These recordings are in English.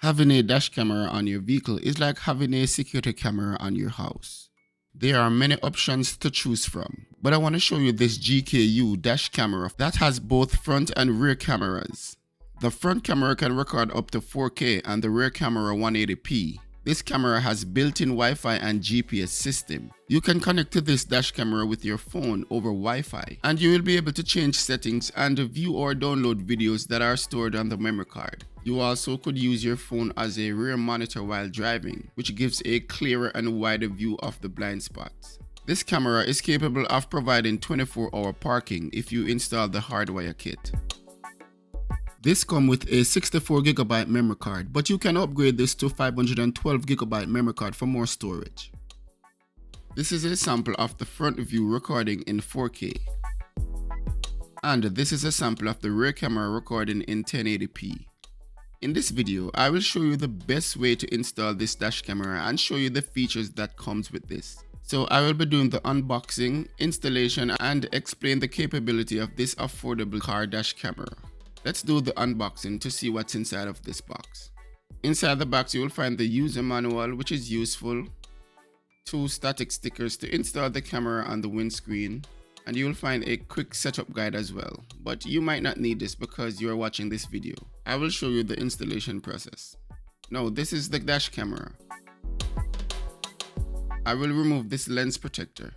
Having a dash camera on your vehicle is like having a security camera on your house. There are many options to choose from, but I want to show you this GKU dash camera that has both front and rear cameras. The front camera can record up to 4K and the rear camera 180p. This camera has built-in Wi-Fi and GPS system. You can connect to this dash camera with your phone over Wi-Fi, and you will be able to change settings and view or download videos that are stored on the memory card. You also could use your phone as a rear monitor while driving, which gives a clearer and wider view of the blind spots. This camera is capable of providing 24-hour parking if you install the hardwire kit. This comes with a 64GB memory card, but you can upgrade this to 512GB memory card for more storage. This is a sample of the front view recording in 4K. And this is a sample of the rear camera recording in 1080p. In this video, I will show you the best way to install this dash camera and show you the features that comes with this. So I will be doing the unboxing, installation, and explain the capability of this affordable car dash camera. Let's do the unboxing to see what's inside of this box. Inside the box you will find the user manual, which is useful, 2 static stickers to install the camera on the windscreen, and you will find a quick setup guide as well, but you might not need this because you are watching this video. I will show you the installation process. Now this is the dash camera. I will remove this lens protector.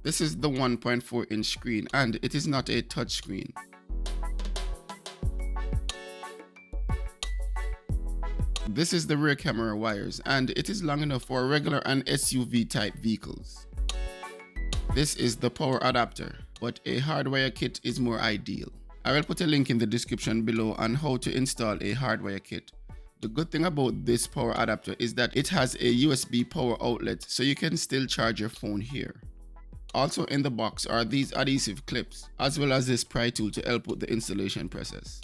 This is the 1.4-inch screen and it is not a touch screen. This is the rear camera wires and it is long enough for regular and SUV type vehicles. This is the power adapter, but a hardwire kit is more ideal. I will put a link in the description below on how to install a hardwire kit. The good thing about this power adapter is that it has a USB power outlet, so you can still charge your phone here. Also in the box are these adhesive clips, as well as this pry tool to help with the installation process.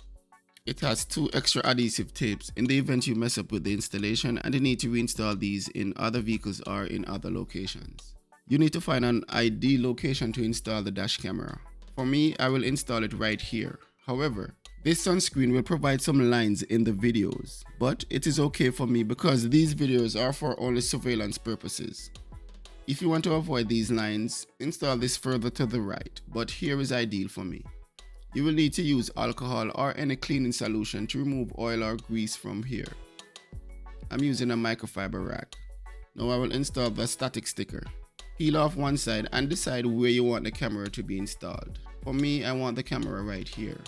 It has 2 extra adhesive tapes in the event you mess up with the installation and you need to reinstall these in other vehicles or in other locations. You need to find an ideal location to install the dash camera. For me, I will install it right here. However, this sunscreen will provide some lines in the videos, but it is okay for me because these videos are for only surveillance purposes. If you want to avoid these lines, install this further to the right, but here is ideal for me. You will need to use alcohol or any cleaning solution to remove oil or grease from here. I'm using a microfiber rag. Now I will install the static sticker. Peel off one side and decide where you want the camera to be installed. For me, I want the camera right here.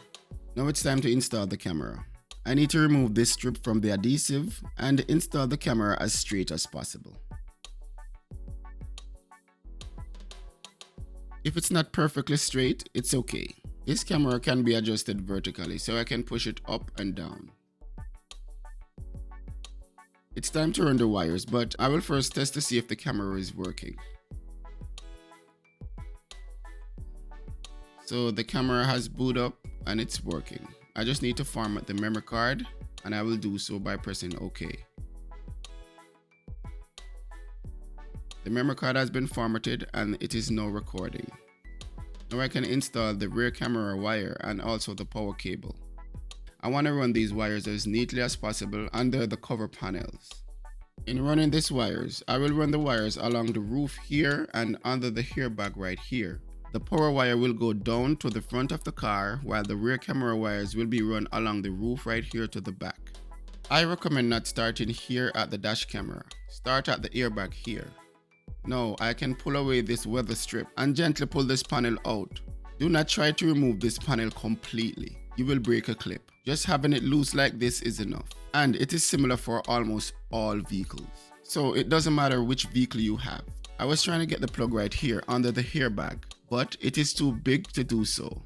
Now it's time to install the camera. I need to remove this strip from the adhesive and install the camera as straight as possible. If it's not perfectly straight, it's okay. This camera can be adjusted vertically, so I can push it up and down. It's time to run the wires, but I will first test to see if the camera is working. So the camera has booted up and it's working. I just need to format the memory card, and I will do so by pressing OK. The memory card has been formatted and it is now recording. Now I can install the rear camera wire and also the power cable. I want to run these wires as neatly as possible under the cover panels. In running these wires, I will run the wires along the roof here and under the airbag right here. The power wire will go down to the front of the car, while the rear camera wires will be run along the roof right here to the back. I recommend not starting here at the dash camera. Start at the airbag here. Now I can pull away this weather strip and gently pull this panel out. Do not try to remove this panel completely. You will break a clip. Just having it loose like this is enough. And it is similar for almost all vehicles. So it doesn't matter which vehicle you have. I was trying to get the plug right here under the airbag, but it is too big to do so.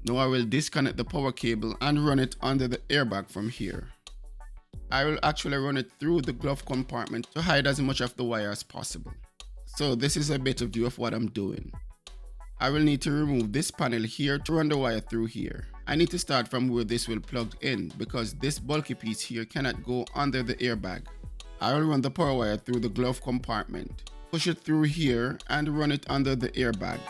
Now I will disconnect the power cable and run it under the airbag from here. I will actually run it through the glove compartment to hide as much of the wire as possible. So this is a better view of what I'm doing. I will need to remove this panel here to run the wire through here. I need to start from where this will plug in because this bulky piece here cannot go under the airbag. I will run the power wire through the glove compartment, push it through here and run it under the airbag.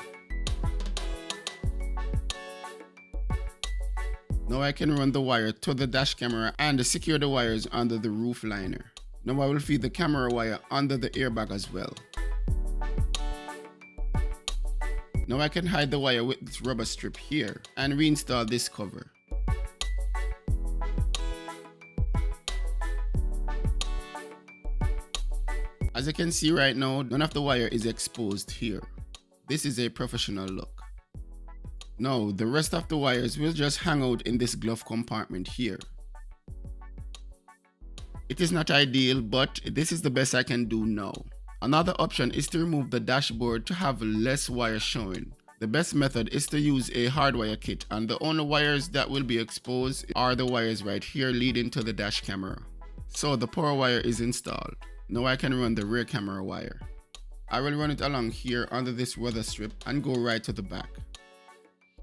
Now I can run the wire to the dash camera and secure the wires under the roof liner. Now I will feed the camera wire under the airbag as well. Now I can hide the wire with this rubber strip here and reinstall this cover. As you can see right now, none of the wire is exposed here. This is a professional look. Now, the rest of the wires will just hang out in this glove compartment here. It is not ideal, but this is the best I can do now. Another option is to remove the dashboard to have less wire showing. The best method is to use a hardwire kit, and the only wires that will be exposed are the wires right here leading to the dash camera. So the power wire is installed. Now I can run the rear camera wire. I will run it along here under this weather strip and go right to the back.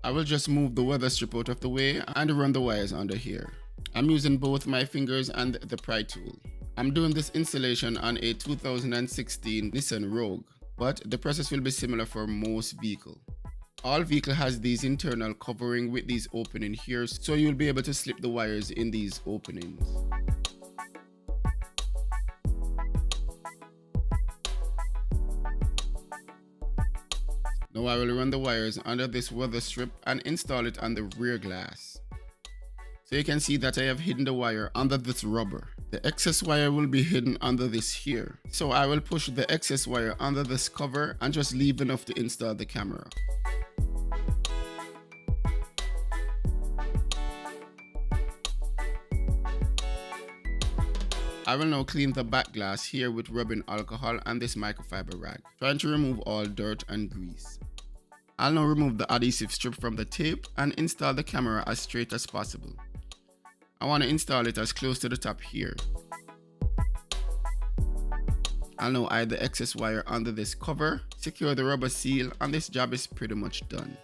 I will just move the weather strip out of the way and run the wires under here. I'm using both my fingers and the pry tool. I'm doing this installation on a 2016 Nissan Rouge, but the process will be similar for most vehicles. All vehicle has these internal covering with these opening here, so you'll be able to slip the wires in these openings. Now I will run the wires under this weather strip and install it on the rear glass. So you can see that I have hidden the wire under this rubber. The excess wire will be hidden under this here. So I will push the excess wire under this cover and just leave enough to install the camera. I will now clean the back glass here with rubbing alcohol and this microfiber rag, trying to remove all dirt and grease. I'll now remove the adhesive strip from the tape and install the camera as straight as possible. I want to install it as close to the top here. I'll now hide the excess wire under this cover, secure the rubber seal, and this job is pretty much done.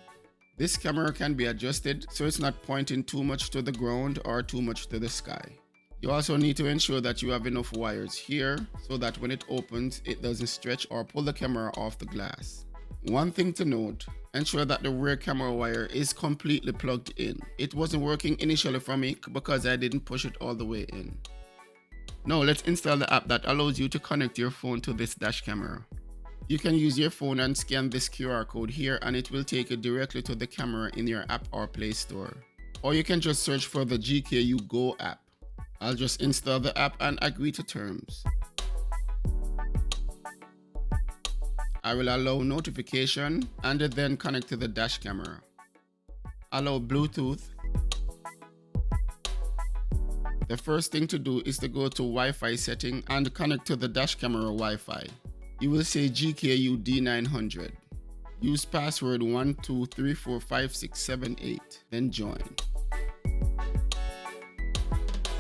This camera can be adjusted so it's not pointing too much to the ground or too much to the sky. You also need to ensure that you have enough wires here so that when it opens, it doesn't stretch or pull the camera off the glass. One thing to note, ensure that the rear camera wire is completely plugged in. It wasn't working initially for me because I didn't push it all the way in. Now let's install the app that allows you to connect your phone to this dash camera. You can use your phone and scan this QR code here and it will take you directly to the camera in your app or Play Store. Or you can just search for the GKU Go app. I'll just install the app and agree to terms. I will allow notification and then connect to the dash camera. Allow Bluetooth. The first thing to do is to go to Wi-Fi setting and connect to the dash camera Wi-Fi. You will say GKU D900. Use password 12345678, then join.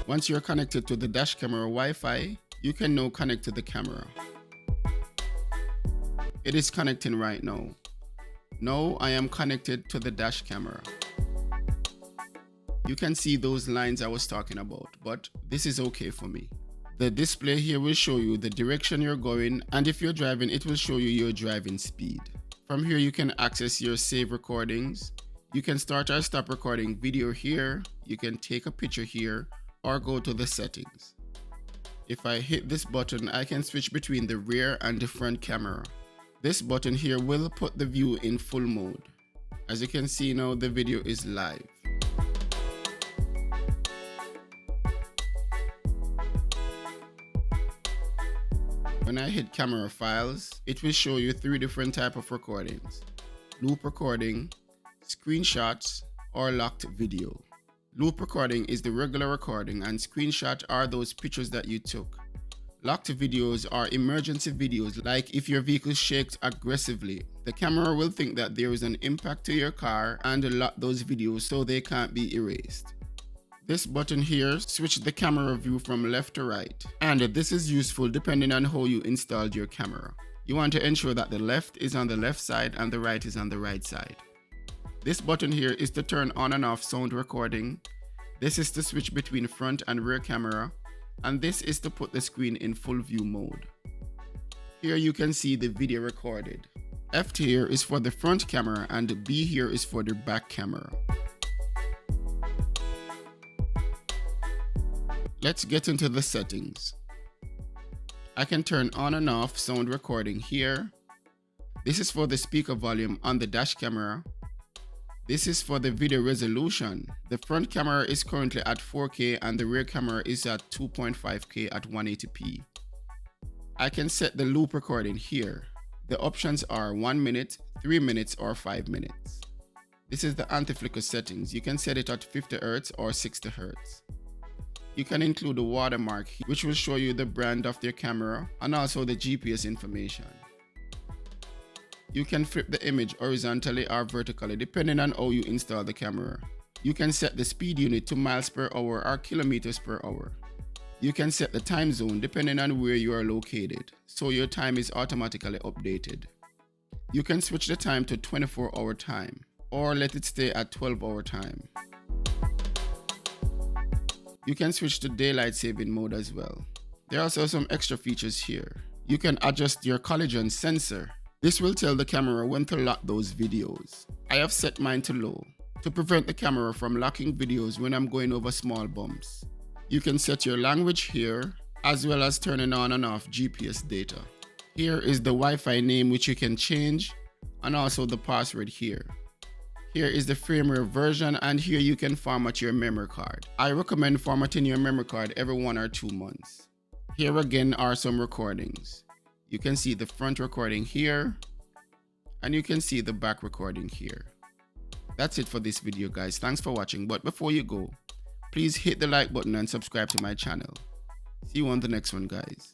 Once you're connected to the dash camera Wi-Fi, you can now connect to the camera. It is connecting right now. Now I am connected to the dash camera. You can see those lines I was talking about, but this is okay for me. The display here will show you the direction you're going, and if you're driving, it will show you your driving speed. From here you can access your save recordings. You can start or stop recording video here. You can take a picture here, or go to the settings. If I hit this button, I can switch between the rear and the front camera. This button here will put the view in full mode. As you can see now, the video is live. When I hit camera files, it will show you 3 different types of recordings: loop recording, screenshots, or locked video. Loop recording is the regular recording and screenshot are those pictures that you took. Locked videos are emergency videos, like if your vehicle shakes aggressively. The camera will think that there is an impact to your car and lock those videos so they can't be erased. This button here switches the camera view from left to right, and this is useful depending on how you installed your camera. You want to ensure that the left is on the left side and the right is on the right side. This button here is to turn on and off sound recording. This is to switch between front and rear camera, and this is to put the screen in full view mode. Here you can see the video recorded. F here is for the front camera and B here is for the back camera. Let's get into the settings. I can turn on and off sound recording here. This is for the speaker volume on the dash camera. This is for the video resolution. The front camera is currently at 4K and the rear camera is at 2.5K at 180p. I can set the loop recording here. The options are 1 minute, 3 minutes or 5 minutes. This is the anti-flicker settings. You can set it at 50 Hz or 60 Hz. You can include a watermark which will show you the brand of your camera and also the GPS information. You can flip the image horizontally or vertically depending on how you install the camera. You can set the speed unit to miles per hour or kilometers per hour. You can set the time zone depending on where you are located, so your time is automatically updated. You can switch the time to 24-hour time or let it stay at 12-hour time. You can switch to daylight saving mode as well. There are also some extra features here. You can adjust your collision sensor. This will tell the camera when to lock those videos. I have set mine to low to prevent the camera from locking videos when I'm going over small bumps. You can set your language here as well as turning on and off GPS data. Here is the Wi-Fi name which you can change and also the password here. Here is the firmware version and here you can format your memory card. I recommend formatting your memory card every 1 or 2 months. Here again are some recordings. You can see the front recording here and you can see the back recording here. That's it for this video guys. Thanks for watching, but before you go, please hit the like button and subscribe to my channel. See you on the next one guys.